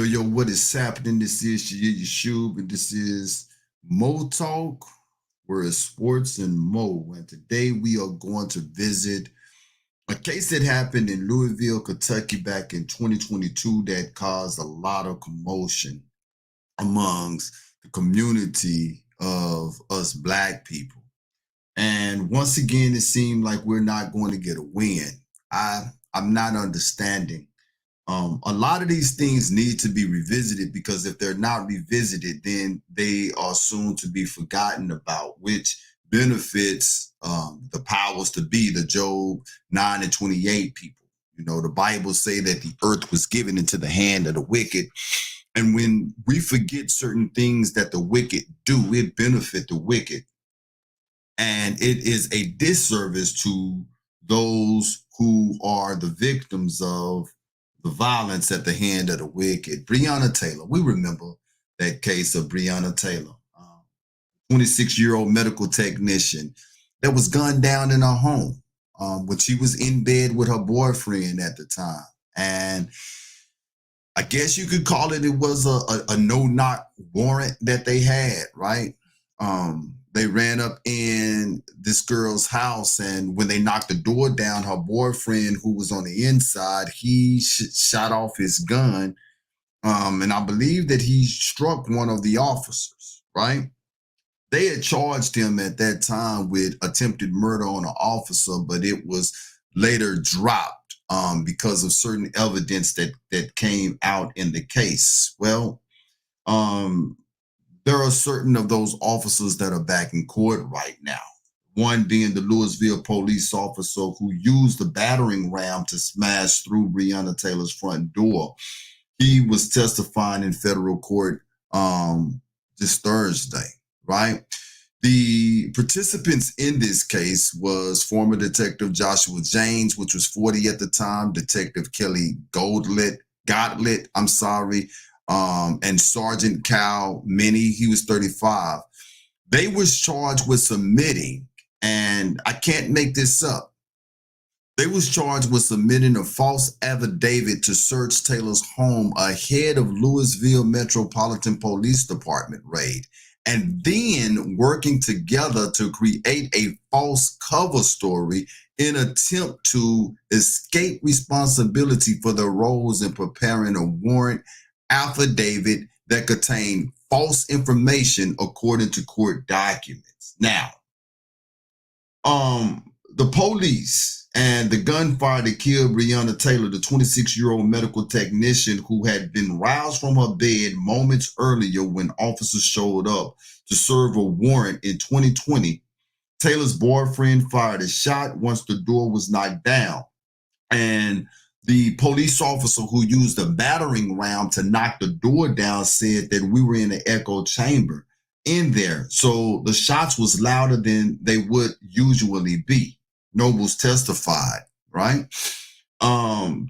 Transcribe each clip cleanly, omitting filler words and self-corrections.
Yo, what is happening? This is Shia Yashub, and this is Mo Talk, where it's sports and Mo. And today we are going to visit a case that happened in Louisville, Kentucky back in 2022 that caused a lot of commotion amongst the community of us Black people. And once again, it seemed like we're not going to get a win. I'm not understanding. A lot of these things need to be revisited because if they're not revisited, then they are soon to be forgotten about, which benefits the powers to be, the Job 9 and 28 people. You know, the Bible say that the earth was given into the hand of the wicked. And when we forget certain things that the wicked do, it benefit the wicked. And it is a disservice to those who are the victims of the violence at the hand of the wicked. Breonna Taylor, we remember that case of Breonna Taylor, 26-year-old medical technician that was gunned down in her home when she was in bed with her boyfriend at the time. And I guess you could call it was a no-knock warrant that they had, right? They ran up in this girl's house, and when they knocked the door down, her boyfriend, who was on the inside, he shot off his gun, and I believe that he struck one of the officers, right? They had charged him at that time with attempted murder on an officer, but it was later dropped because of certain evidence that came out in the case. Well, there are certain of those officers that are back in court right now. One being the Louisville police officer who used the battering ram to smash through Breonna Taylor's front door. He was testifying in federal court this Thursday, right? The participants in this case was former Detective Joshua James, which was 40 at the time, Detective Kelly Godlett, and Sergeant Cal Minnie, he was 35. They was charged with submitting, and I can't make this up, they was charged with submitting a false affidavit to search Taylor's home ahead of Louisville Metropolitan Police Department raid, and then working together to create a false cover story in attempt to escape responsibility for their roles in preparing a warrant affidavit that contained false information according to court documents. Now, the police and the gunfire that killed Breonna Taylor, the 26-year-old medical technician who had been roused from her bed moments earlier when officers showed up to serve a warrant in 2020, Taylor's boyfriend fired a shot once the door was knocked down. And the police officer who used a battering ram to knock the door down said that we were in an echo chamber in there. So the shots was louder than they would usually be. Nobles testified, right?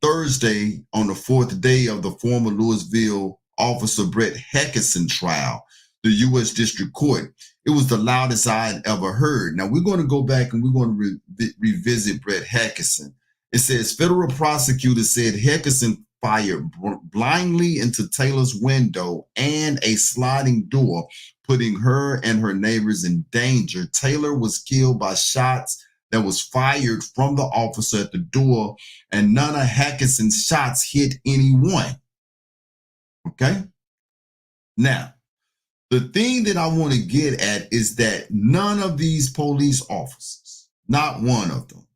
Thursday, on the fourth day of the former Louisville officer Brett Heckerson trial, the U.S. District Court, it was the loudest I had ever heard. Now, we're going to go back and we're going to revisit Brett Heckerson. It says federal prosecutors said Heckerson fired blindly into Taylor's window and a sliding door, putting her and her neighbors in danger. Taylor was killed by shots that was fired from the officer at the door, and none of Heckerson's shots hit anyone. Okay? Now, the thing that I want to get at is that none of these police officers, not one of them,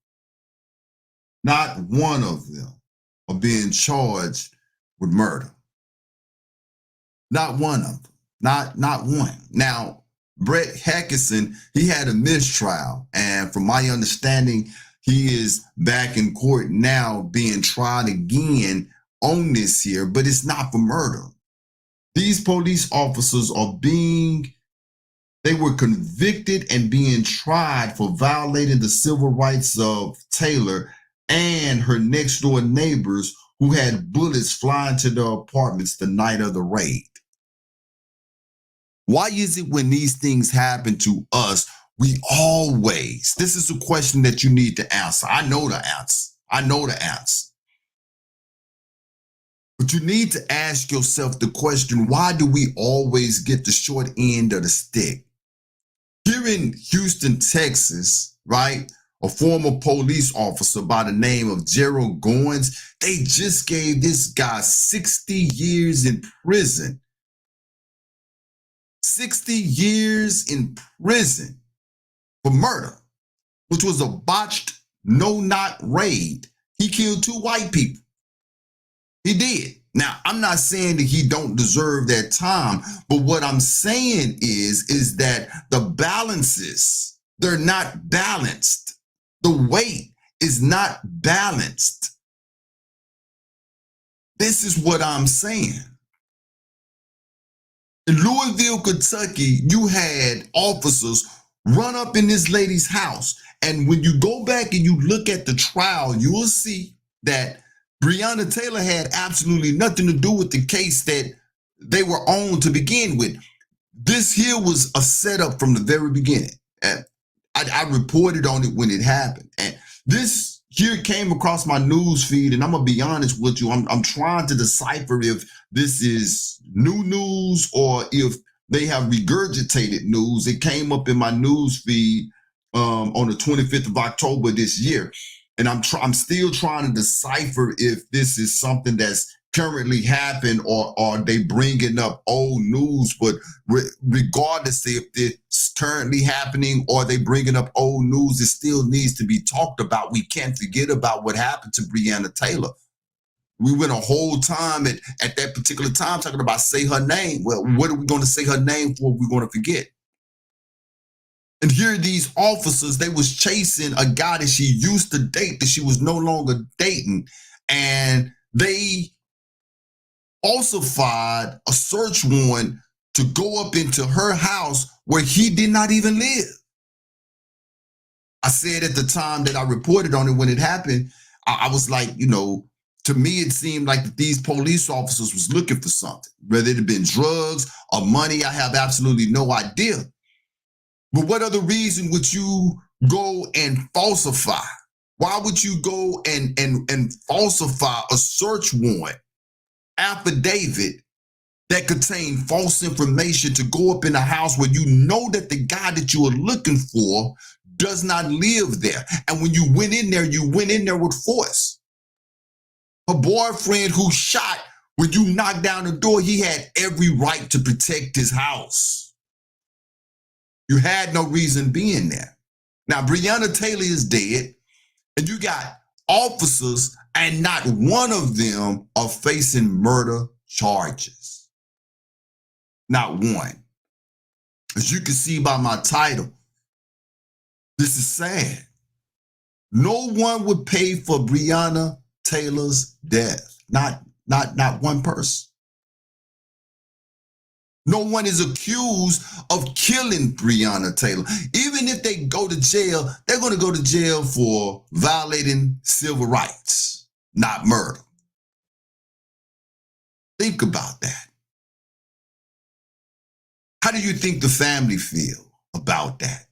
are being charged with murder. Not one of them. Not one. Now, Brett Heckerson, he had a mistrial, and from my understanding, he is back in court now being tried again on this here, but it's not for murder. These police officers they were convicted and being tried for violating the civil rights of Taylor and her next door neighbors who had bullets flying to their apartments the night of the raid. Why is it when these things happen to us, this is a question that you need to answer. I know the answer. But you need to ask yourself the question, why do we always get the short end of the stick? Here in Houston, Texas, right, a former police officer by the name of Gerald Goins, they just gave this guy 60 years in prison. 60 years in prison for murder, which was a botched no-knock raid. He killed 2 white people. He did. Now, I'm not saying that he don't deserve that time, but what I'm saying is that the balances, they're not balanced. The weight is not balanced. This is what I'm saying. In Louisville, Kentucky, you had officers run up in this lady's house. And when you go back and you look at the trial, you will see that Breonna Taylor had absolutely nothing to do with the case that they were on to begin with. This here was a setup from the very beginning. And I reported on it when it happened. And this here came across my news feed, and I'm going to be honest with you. I'm trying to decipher if this is new news or if they have regurgitated news. It came up in my news feed on the 25th of October this year. And I'm still trying to decipher if this is something that's currently happened or are they bringing up old news. But regardless if it's currently happening or they bringing up old news, it still needs to be talked about. We can't forget about what happened to Breonna Taylor. We went a whole time at that particular time talking about say her name. Well, what are we going to say her name for? We're going to forget. And here these officers, they was chasing a guy that she used to date that she was no longer dating. And they falsified a search warrant to go up into her house where he did not even live. I said at the time that I reported on it when it happened, I was like, to me, it seemed like that these police officers was looking for something, whether it had been drugs or money. I have absolutely no idea. But what other reason would you go and falsify? Why would you go and falsify a search warrant affidavit that contained false information to go up in a house where you know that the guy that you are looking for does not live there? And when you went in there with force. Her boyfriend who shot, when you knocked down the door, he had every right to protect his house. You had no reason being there. Now, Breonna Taylor is dead, and you got officers, and not one of them are facing murder charges. Not one. As you can see by my title, this is sad. No one would pay for Breonna Taylor's death. Not one person. No one is accused of killing Breonna Taylor. Even if they go to jail, they're going to go to jail for violating civil rights, not murder. Think about that. How do you think the family feel about that?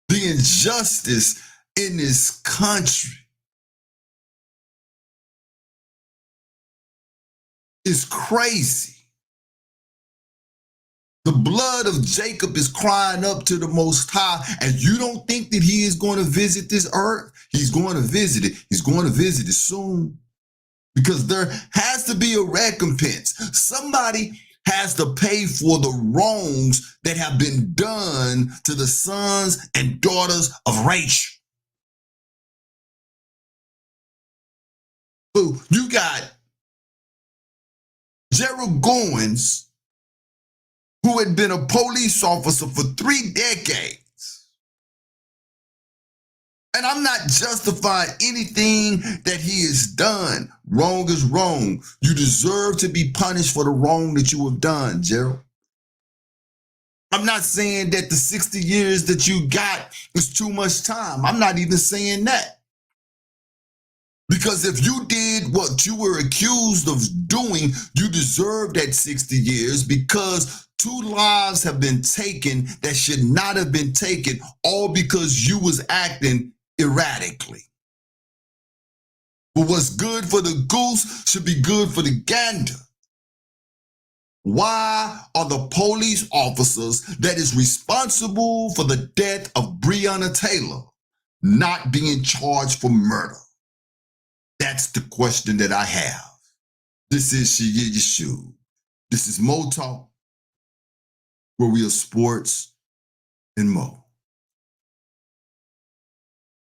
The injustice in this country is crazy. The blood of Jacob is crying up to the Most High, and you don't think that he is going to visit this earth? He's going to visit it. He's going to visit it soon, because there has to be a recompense. Somebody has to pay for the wrongs that have been done to the sons and daughters of Rachel. So you got Gerald Goins, who had been a police officer for 3 decades. And I'm not justifying anything that he has done. Wrong is wrong. You deserve to be punished for the wrong that you have done, Gerald. I'm not saying that the 60 years that you got is too much time. I'm not even saying that. Because if you did what you were accused of doing, you deserve that 60 years, because 2 lives have been taken that should not have been taken, all because you was acting erratically. But what's good for the goose should be good for the gander. Why are the police officers that is responsible for the death of Breonna Taylor not being charged for murder? That's the question that I have. This is Shia Yeshu. This is Mo Talk, where we are sports and mo.